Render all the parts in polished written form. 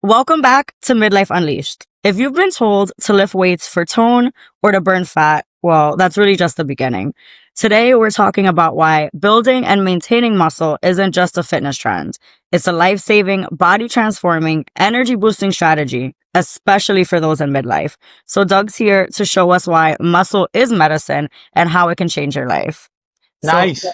Welcome back to Midlife Unleashed. If you've been told to lift weights for tone or to burn fat, well, that's really just the beginning. Today, we're talking about why building and maintaining muscle isn't just a fitness trend. It's a life-saving, body-transforming, energy-boosting strategy, especially for those in midlife. So Doug's here to show us why muscle is medicine and how it can change your life. So, Nice.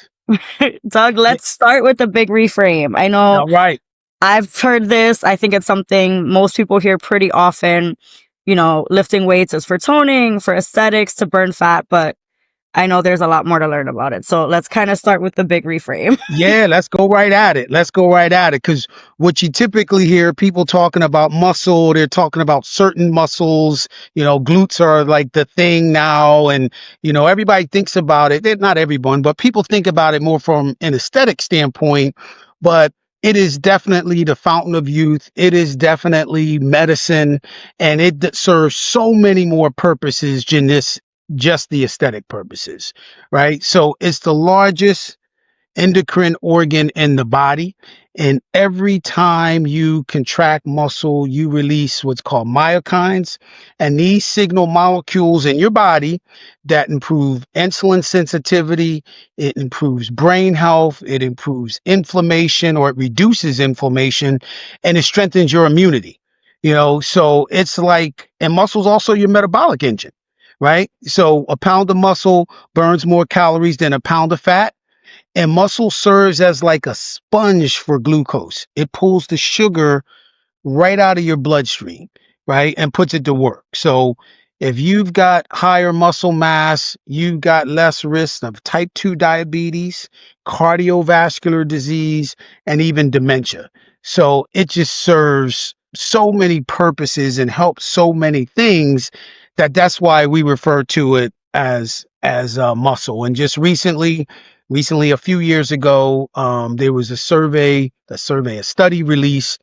Doug, Yeah. let's start with the big reframe. I know All right. I've heard this. I think it's something most people hear pretty often. Lifting weights is for toning, for aesthetics, to burn fat, but I know there's a lot more to learn about it. So let's kind of start with the big reframe. Yeah, let's go right at it. Let's go right at it. Because what you typically hear people talking about muscle, they're talking about certain muscles. Glutes are like the thing now. And, everybody thinks about it. Not everyone, but people think about it more from an aesthetic standpoint. But it is definitely the fountain of youth. It is definitely medicine. And it serves so many more purposes than just the aesthetic purposes, right? So it's the largest endocrine organ in the body. And every time you contract muscle, you release what's called myokines. And these signal molecules in your body that improve insulin sensitivity, it improves brain health, it improves inflammation, or it reduces inflammation, and it strengthens your immunity. So it's like, and muscle's also your metabolic engine, right? So a pound of muscle burns more calories than a pound of fat. And muscle serves as like a sponge for glucose. It pulls the sugar right out of your bloodstream, right? And puts it to work. So if you've got higher muscle mass, you've got less risk of type 2 diabetes, cardiovascular disease, and even dementia. So it just serves so many purposes and helps so many things that's why we refer to it as muscle. And just recently, a few years ago, there was a study released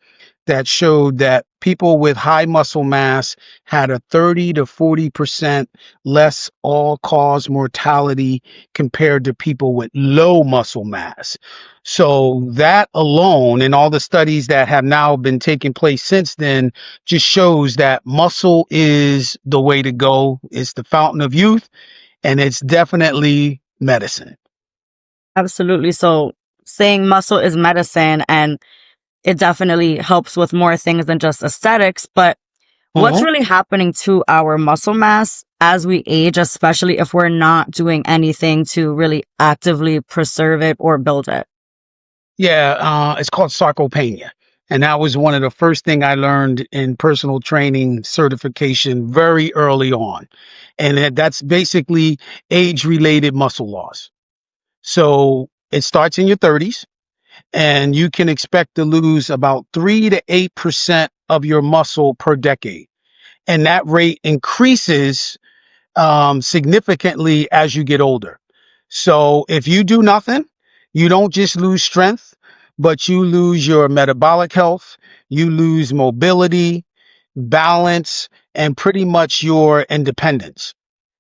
that showed that people with high muscle mass had a 30 to 40% less all-cause mortality compared to people with low muscle mass. So that alone, and all the studies that have now been taking place since then, just shows that muscle is the way to go. It's the fountain of youth, and it's definitely medicine. Absolutely. So saying muscle is medicine and it definitely helps with more things than just aesthetics, but what's really happening to our muscle mass as we age, especially if we're not doing anything to really actively preserve it or build it? Yeah, it's called sarcopenia. And that was one of the first thing I learned in personal training certification very early on. And that's basically age-related muscle loss. So it starts in your 30s, and you can expect to lose about 3 to 8% of your muscle per decade. And that rate increases significantly as you get older. So if you do nothing, you don't just lose strength, but you lose your metabolic health, you lose mobility, balance, and pretty much your independence.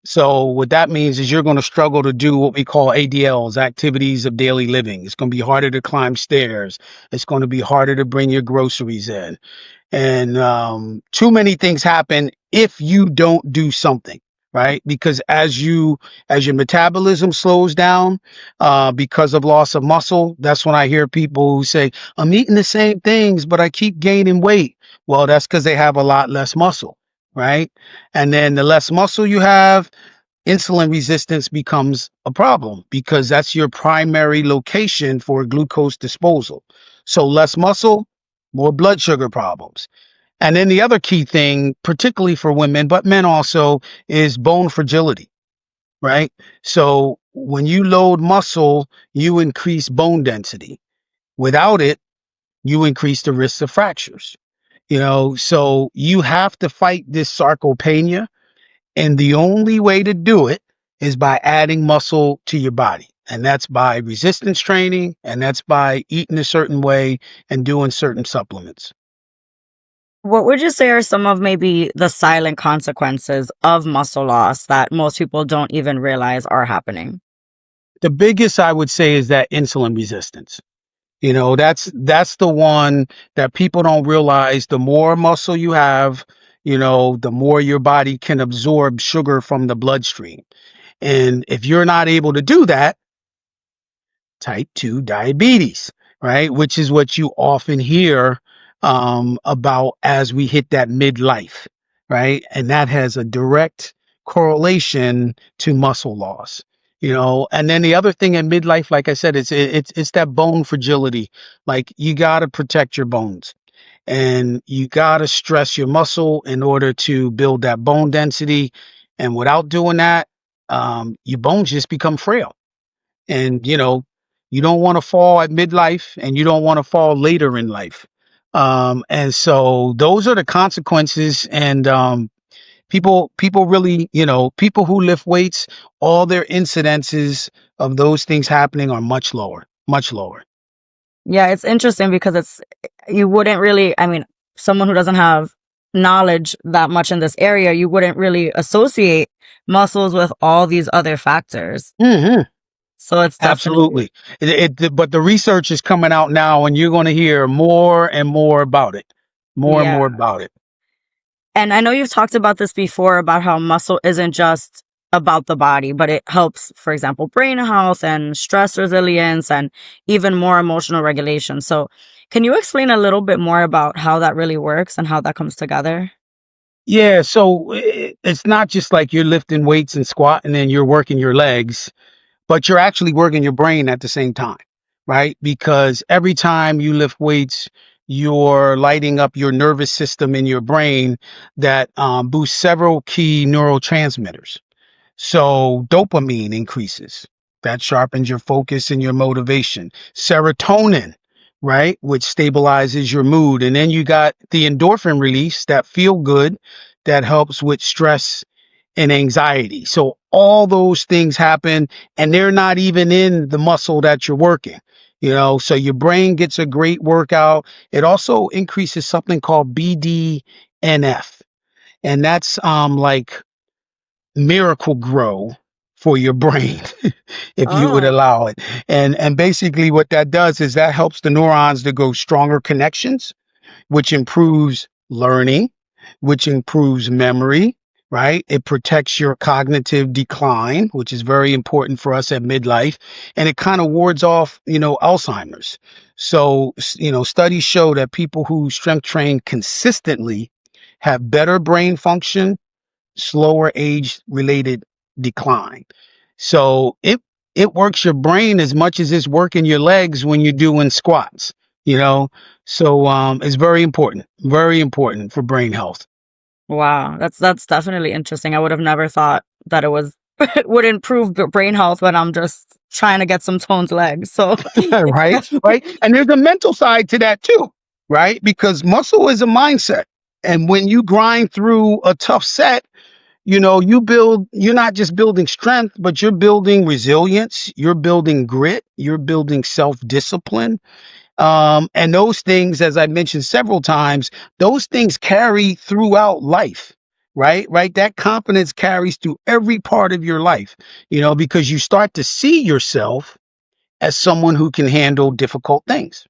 So what that means is you're going to struggle to do what we call ADLs, activities of daily living. It's going to be harder to climb stairs. It's going to be harder to bring your groceries in. And too many things happen if you don't do something, right? Because as your metabolism slows down because of loss of muscle, that's when I hear people who say, I'm eating the same things, but I keep gaining weight. Well, that's because they have a lot less muscle, right? And then the less muscle you have, insulin resistance becomes a problem because that's your primary location for glucose disposal. So less muscle, more blood sugar problems. And then the other key thing, particularly for women, but men also, is bone fragility, right? So when you load muscle, you increase bone density. Without it, you increase the risk of fractures. So you have to fight this sarcopenia, and the only way to do it is by adding muscle to your body. And that's by resistance training, and that's by eating a certain way and doing certain supplements. What would you say are some of maybe the silent consequences of muscle loss that most people don't even realize are happening? The biggest I would say is that insulin resistance. That's the one that people don't realize. The more muscle you have, the more your body can absorb sugar from the bloodstream. And if you're not able to do that, type 2 diabetes, right? Which is what you often hear about as we hit that midlife, right? And that has a direct correlation to muscle loss. And then the other thing in midlife, like I said, it's that bone fragility. Like you got to protect your bones and you got to stress your muscle in order to build that bone density. And without doing that, your bones just become frail. And you don't want to fall at midlife and you don't want to fall later in life. And so those are the consequences. And people really, people who lift weights, all their incidences of those things happening are much lower, much lower. Yeah, it's interesting because you wouldn't really, I mean, someone who doesn't have knowledge that much in this area, you wouldn't really associate muscles with all these other factors. Hmm. So it's definitely, Absolutely. But the research is coming out now and you're going to hear more and more about it, more and yeah. more about it. And I know you've talked about this before about how muscle isn't just about the body, but it helps, for example, brain health and stress resilience and even more emotional regulation. So, can you explain a little bit more about how that really works and how that comes together? Yeah, so it's not just like you're lifting weights and squatting and you're working your legs, but you're actually working your brain at the same time, right? Because every time you lift weights, you're lighting up your nervous system in your brain that boosts several key neurotransmitters. So dopamine increases. That sharpens your focus and your motivation. Serotonin, right, which stabilizes your mood. And then you got the endorphin release, that feel good, that helps with stress and anxiety. So all those things happen and they're not even in the muscle that you're working. So your brain gets a great workout. It also increases something called BDNF. And that's like miracle grow for your brain if you would Oh, allow it. And basically what that does is that helps the neurons to go stronger connections, which improves learning, which improves memory, right? It protects your cognitive decline, which is very important for us at midlife, and it kind of wards off, Alzheimer's. So, studies show that people who strength train consistently have better brain function, slower age related decline. So it works your brain as much as it's working your legs when you're doing squats, you know. So it's very important for brain health. wow. That's definitely interesting. I would have never thought that it was would improve brain health when I'm just trying to get some toned legs. So, it's Right? Right? And there's a mental side to that too, right? Because muscle is a mindset. And when you grind through a tough set, you're not just building strength, but you're building resilience, you're building grit, you're building self-discipline. And those things, as I mentioned several times, those things carry throughout life, right? Right. That confidence carries through every part of your life, because you start to see yourself as someone who can handle difficult things.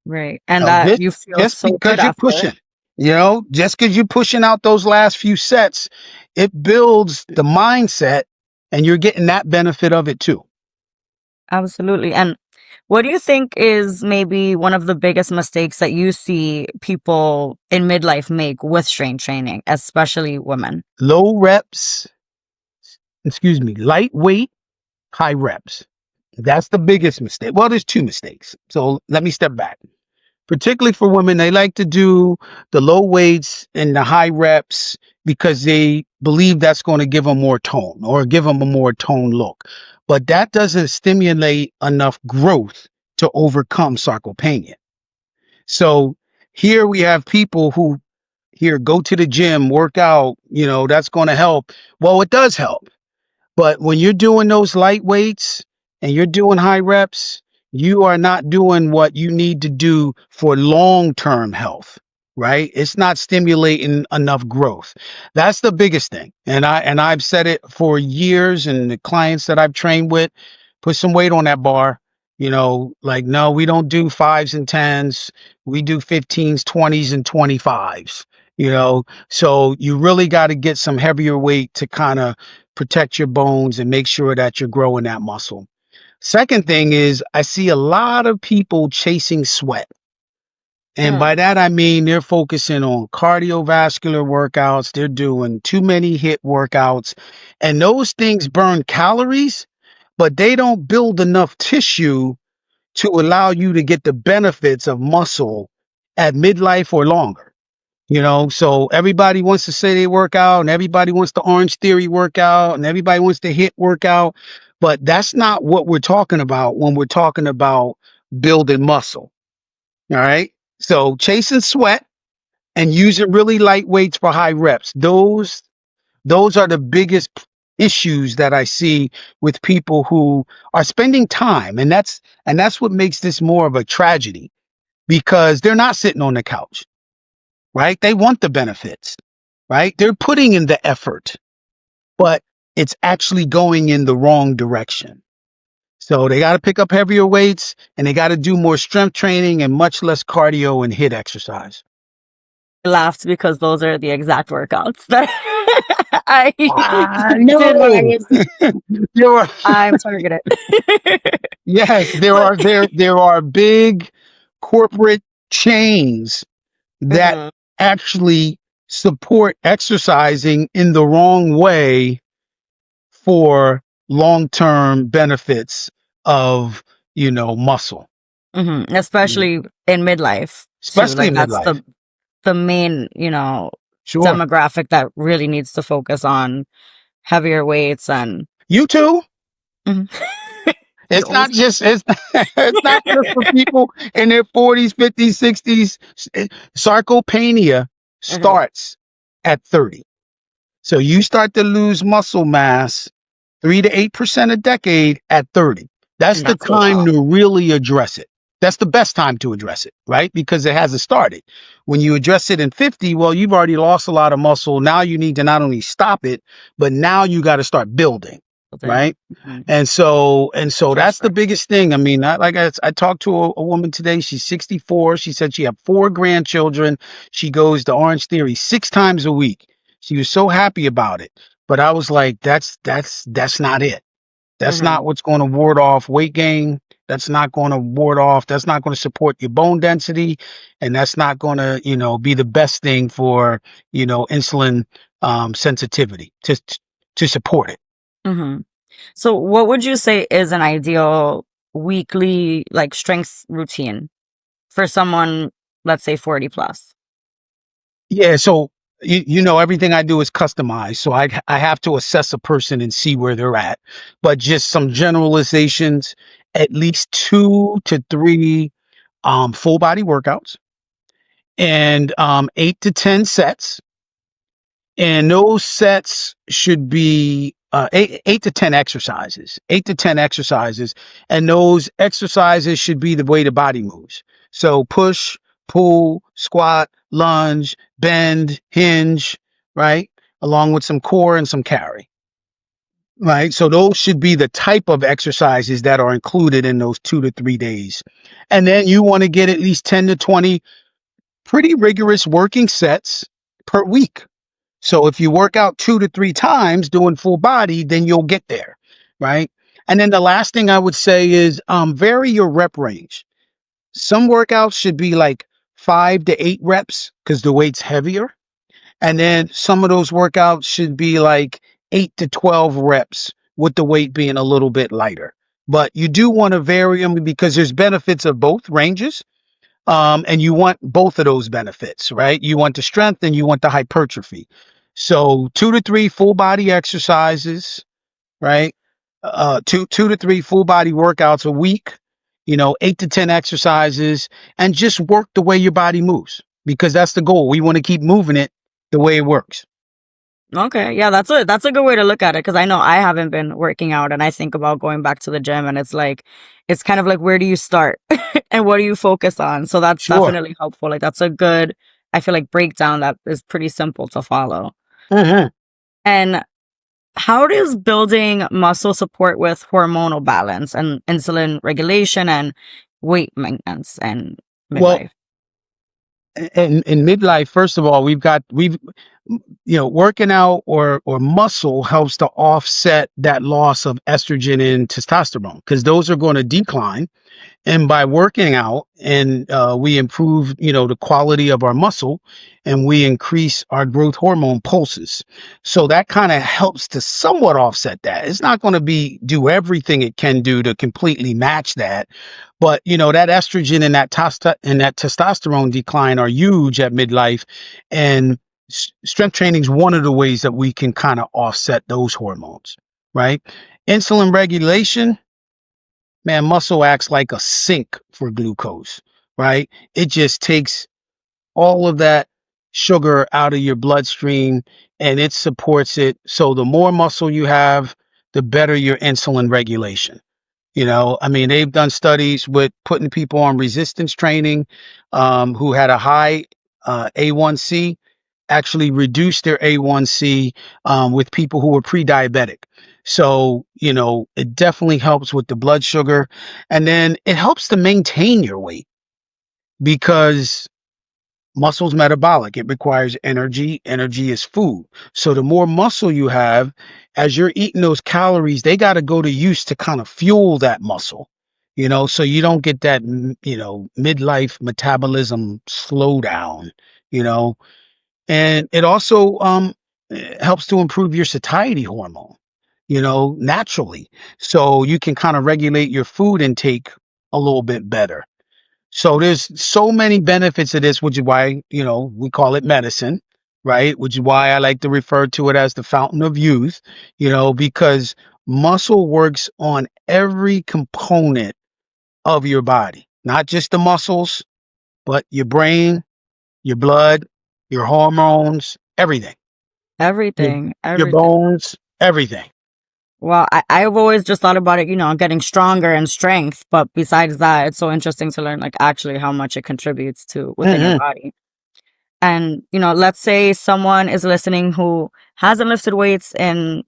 right. And Now, that just you feel just so good because you're after. pushing, just because you're pushing out those last few sets, it builds the mindset, and you're getting that benefit of it too. Absolutely. And what do you think is maybe one of the biggest mistakes that you see people in midlife make with strength training, especially women? Low reps, lightweight, high reps. That's the biggest mistake. Well, there's two mistakes. So let me step back. Particularly for women, they like to do the low weights and the high reps because they believe that's going to give them more tone or give them a more toned look. But that doesn't stimulate enough growth to overcome sarcopenia. So here we have people who here go to the gym, work out, that's going to help. Well, it does help. But when you're doing those light weights and you're doing high reps, you are not doing what you need to do for long-term health, right? It's not stimulating enough growth. That's the biggest thing. And I've said it for years, and the clients that I've trained with, put some weight on that bar Like, no, we don't do fives and tens. We do 15s, 20s, and 25s, So you really got to get some heavier weight to kind of protect your bones and make sure that you're growing that muscle. Second thing is, I see a lot of people chasing sweat. And by Mm, that, I mean they're focusing on cardiovascular workouts. They're doing too many hit workouts. And those things burn calories, but they don't build enough tissue to allow you to get the benefits of muscle at midlife or longer. So everybody wants to say they work out and everybody wants the Orange Theory workout and everybody wants the hit workout. But that's not what we're talking about when we're talking about building muscle. All right. So chasing sweat and using really light weights for high reps. Those are the biggest issues that I see with people who are spending time. And that's what makes this more of a tragedy because they're not sitting on the couch, right? They want the benefits, right? They're putting in the effort, but it's actually going in the wrong direction. So they got to pick up heavier weights and they got to do more strength training and much less cardio and hit exercise. I laughed because those are the exact workouts that I did when I No, was there are I'm targeted. yes, there But are there are big corporate chains that mhm, actually support exercising in the wrong way for long-term benefits of muscle. especially in midlife too. Especially Like in that's midlife. the main, Sure. demographic that really needs to focus on heavier weights and You too. mhm. It's Goals. not just it's it's not just for people in their 40s, 50s, 60s. Sarcopenia Mhm. starts at 30. So you start to lose muscle mass 3 to 8% a decade at 30. That's And the that's a time lot. to really address it. That's the best time to address it, right? Because it hasn't started. When you address it in 50, well, you've already lost a lot of muscle. Now you need to not only stop it, but now you got to start building, Thing. right? Mhm. And so For that's the sure. biggest thing. I mean, I talked to a woman today. She's 64. She said she had 4 grandchildren. She goes to Orange Theory 6 times a week. She was so happy about it. But I was like, that's not it. That's not Mhm. what's going to ward off weight gain. That's not going to support your bone density. And that's not going to, be the best thing for, insulin sensitivity to support it. Mhm. So what would you say is an ideal weekly like strength routine for someone, let's say 40 plus? Yeah. So, everything I do is customized. So I have to assess a person and see where they're at. But just some generalizations, at least 2 to 3 full body workouts and 8 to 10 sets. And those sets should be eight to ten exercises, 8 to 10 exercises. And those exercises should be the way the body moves. So push, pull, squat, lunge, bend, hinge, right? Along with some core and some carry. Right. So those should be the type of exercises that are included in those 2 to 3 days. And then you want to get at least 10 to 20 pretty rigorous working sets per week. So if you work out 2 to 3 times doing full body, then you'll get there, right? And then the last thing I would say is vary your rep range. Some workouts should be like 5 to 8 reps because the weight's heavier. And then some of those workouts should be like 8 to 12 reps with the weight being a little bit lighter. But you do want to vary them because there's benefits of both ranges. And you want both of those benefits, right? You want the strength and you want the hypertrophy. So 2 to 3 full body exercises, right? Two to three full body workouts a week, 8 to 10 exercises, and just work the way your body moves because that's the goal. We want to keep moving it the way it works. Okay. Yeah, that's a good way to look at it because I know I haven't been working out and I think about going back to the gym and it's like it's kind of like where do you start and what do you focus on? So that's Sure. definitely helpful. Like that's a good I feel like breakdown that is pretty simple to follow. Hmm. And How does building muscle support with hormonal balance and insulin regulation and weight maintenance and Well, midlife? in midlife, first of all, we've working out or muscle helps to offset that loss of estrogen and testosterone because those are going to decline. And by working out and we improve the quality of our muscle, and we increase our growth hormone pulses, so that kind of helps to somewhat offset that. It's not going to be do everything it can do to completely match that, but that estrogen and that testosterone decline are huge at midlife. And strength training is one of the ways that we can kind of offset those hormones, right? Insulin regulation, man, muscle acts like a sink for glucose, right? It just takes all of that sugar out of your bloodstream and it supports it. So the more muscle you have, the better your insulin regulation. I mean, they've done studies with putting people on resistance training who had a high A1C, actually reduced their A1C with people who were pre-diabetic. So, it definitely helps with the blood sugar. And then it helps to maintain your weight because muscle's metabolic. It requires energy. Energy is food. So the more muscle you have, as you're eating those calories, they got to go to use to kind of fuel that muscle, so you don't get that, midlife metabolism slowdown, you know, and it also helps to improve your satiety hormone, naturally. So you can kind of regulate your food intake a little bit better. So there's so many benefits of this, which is why, we call it medicine, right? Which is why I like to refer to it as the fountain of youth, because muscle works on every component of your body, not just the muscles, but your brain, your blood, your hormones, everything, your, Everything, your everything. bones, everything. Well, I've always just thought about it, getting stronger and strength. But besides that, it's so interesting to learn, like, actually how much it contributes to within your Hmm. body. And, let's say someone is listening who hasn't lifted weights in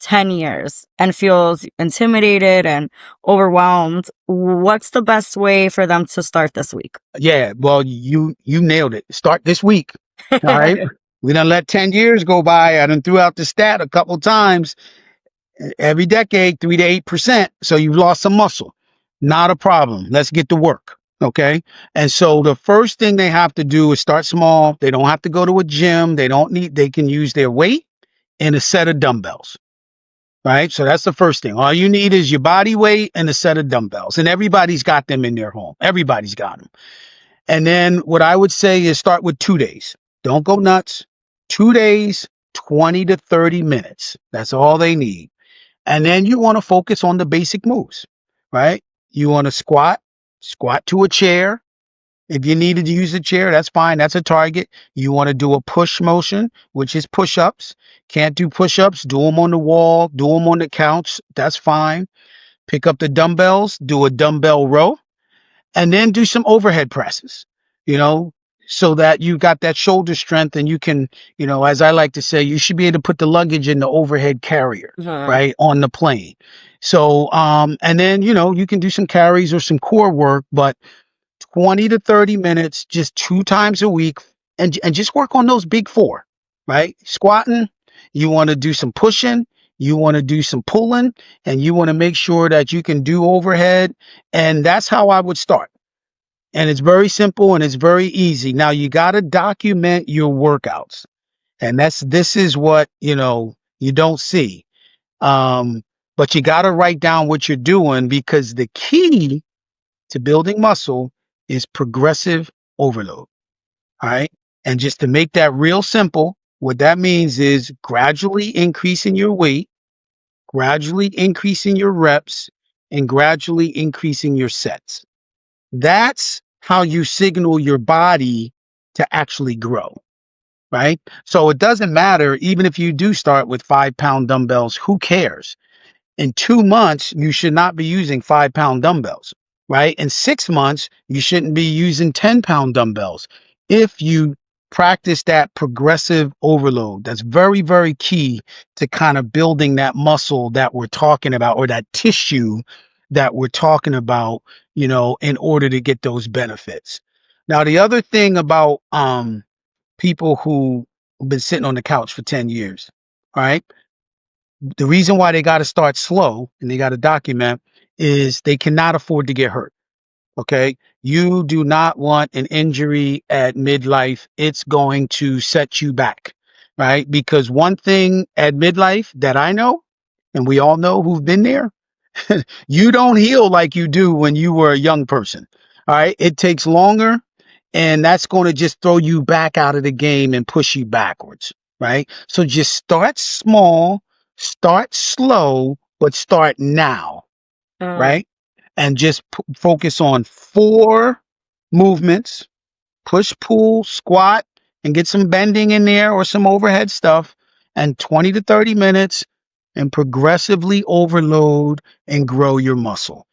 10 years and feels intimidated and overwhelmed. What's the best way for them to start this week? Yeah, well, you nailed it. Start this week. All right. We done let 10 years go by. I done threw out the stat a couple times. Every decade, 3 to 8%. So you've lost some muscle. Not a problem. Let's get to work. Okay. And so the first thing they have to do is start small. They don't have to go to a gym. They can use their weight and a set of dumbbells. Right. So that's the first thing. All you need is your body weight and a set of dumbbells. And everybody's got them in their home. Everybody's got them. And then what I would say is start with 2 days. Don't go nuts. 2 days, 20 to 30 minutes. That's all they need. And then you want to focus on the basic moves, right? You want to squat to a chair. If you needed to use a chair, that's fine. That's a target. You want to do a push motion, which is push ups. Can't do push ups, do them on the wall, do them on the couch. That's fine. Pick up the dumbbells, do a dumbbell row, and then do some overhead presses, you know, so that you got that shoulder strength and you can, as I like to say, you should be able to put the luggage in the overhead carrier, Uh, right, on the plane. So, and then, you can do some carries or some core work, but 20 to 30 minutes, just 2 times a week, and just work on those big four, right? Squatting, you want to do some pushing, you want to do some pulling, and you want to make sure that you can do overhead. And that's how I would start. And it's very simple and it's very easy. Now you got to document your workouts. And this is what, you don't see. Um, but you got to write down what you're doing because the key to building muscle is progressive overload. All right. And just to make that real simple, what that means is gradually increasing your weight, gradually increasing your reps, and gradually increasing your sets. That's how you signal your body to actually grow, right? So it doesn't matter, even if you do start with 5 pound dumbbells, who cares? In 2 months, you should not be using 5 pound dumbbells, right? In 6 months, you shouldn't be using 10 pound dumbbells. If you practice that progressive overload. That's very, very key to kind of building that muscle that we're talking about, or that tissue that we're talking about, in order to get those benefits. Now, the other thing about people who have been sitting on the couch for 10 years, all right? The reason why they got to start slow and they got to document is they cannot afford to get hurt. Okay. You do not want an injury at midlife. It's going to set you back, right? Because one thing at midlife that I know, and we all know who've been there, you don't heal like you do when you were a young person. All right. It takes longer, and that's going to just throw you back out of the game and push you backwards. Right. So just start small, start slow, but start now. Uh, Right. And just focus on 4 movements: push, pull, squat, and get some bending in there or some overhead stuff, and 20 to 30 minutes, and progressively overload and grow your muscle.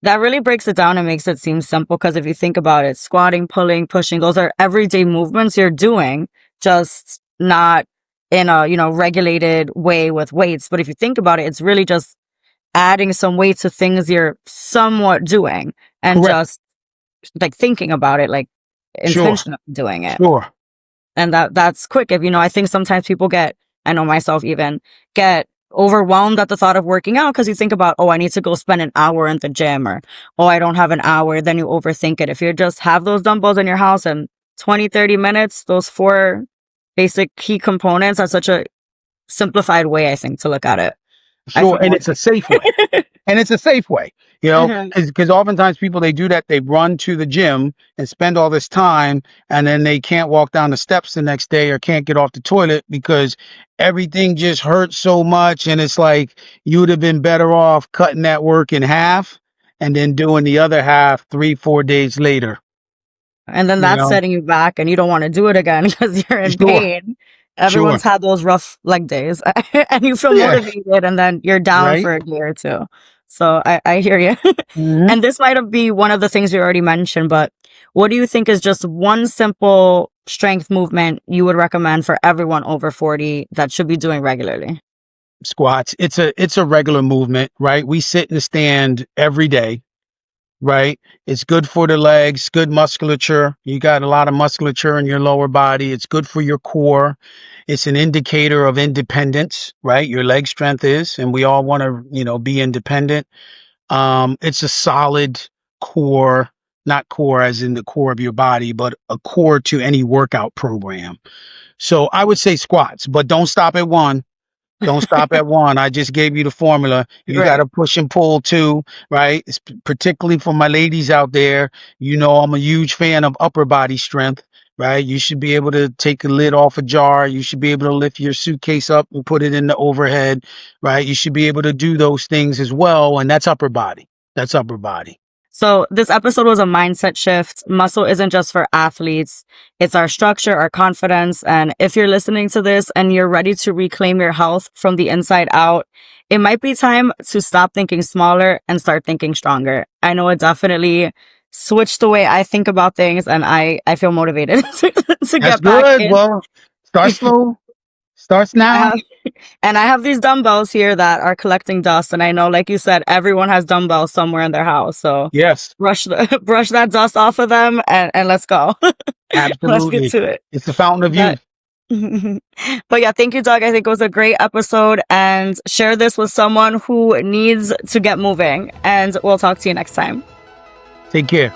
that really breaks it down and makes it seem simple, because if you think about it, squatting, pulling, pushing, those are everyday movements you're doing, just not in a, regulated way with weights. But if you think about it, it's really just adding some weight to things you're somewhat doing, and Correct. just like thinking about it, like Sure. intentionally doing it. Sure. And that's quick. If I think sometimes people I know myself even, get overwhelmed at the thought of working out, because you think about, oh, I need to go spend an hour in the gym, or, oh, I don't have an hour. Then you overthink it. If you just have those dumbbells in your house and 20, 30 minutes, those 4 basic key components are such a simplified way, I think, to look at it. I Sure. feel And it's a safe way. And it's a safe way, Mhm. because oftentimes people, they do that. They run to the gym and spend all this time, and then they can't walk down the steps the next day, or can't get off the toilet because everything just hurts so much. And it's like, you would have been better off cutting that work in half and then doing the other half 3, 4 days later, And then you that's know? setting you back, and you don't want to do it again because you're in Sure. pain. Sure. Everyone's had those rough leg days and you feel Yeah. motivated, and then you're down Right. for a day or two. So I hear you. Hmm. And this might be one of the things you already mentioned, but what do you think is just one simple strength movement you would recommend for everyone over 40 that should be doing regularly? Squats. It's a regular movement, right? We sit and stand every day. Right? It's good for the legs, good musculature. You got a lot of musculature in your lower body. It's good for your core. It's an indicator of independence, right? Your leg strength is, and we all want to, be independent. It's a solid core, not core as in the core of your body, but a core to any workout program. So I would say squats, but don't stop at one. Don't stop at one. I just gave you the formula. You got Right. to push and pull too, right? It's particularly for my ladies out there. I'm a huge fan of upper body strength, right? You should be able to take a lid off a jar. You should be able to lift your suitcase up and put it in the overhead, right? You should be able to do those things as well. And that's upper body. That's upper body. So this episode was a mindset shift. Muscle isn't just for athletes. It's our structure, our confidence. And if you're listening to this and you're ready to reclaim your health from the inside out, it might be time to stop thinking smaller and start thinking stronger. I know it definitely switched the way I think about things, and I feel motivated to That's get back good. in. Well, start slow. Starts I now. have And I have these dumbbells here that are collecting dust. And I know, like you said, everyone has dumbbells somewhere in their house. So Yes, brush that dust off of them, and let's go. Let's get absolutely. to it. It's the fountain of But youth. but yeah, thank you, Doug. I think it was a great episode, and share this with someone who needs to get moving. And we'll talk to you next time. Take care.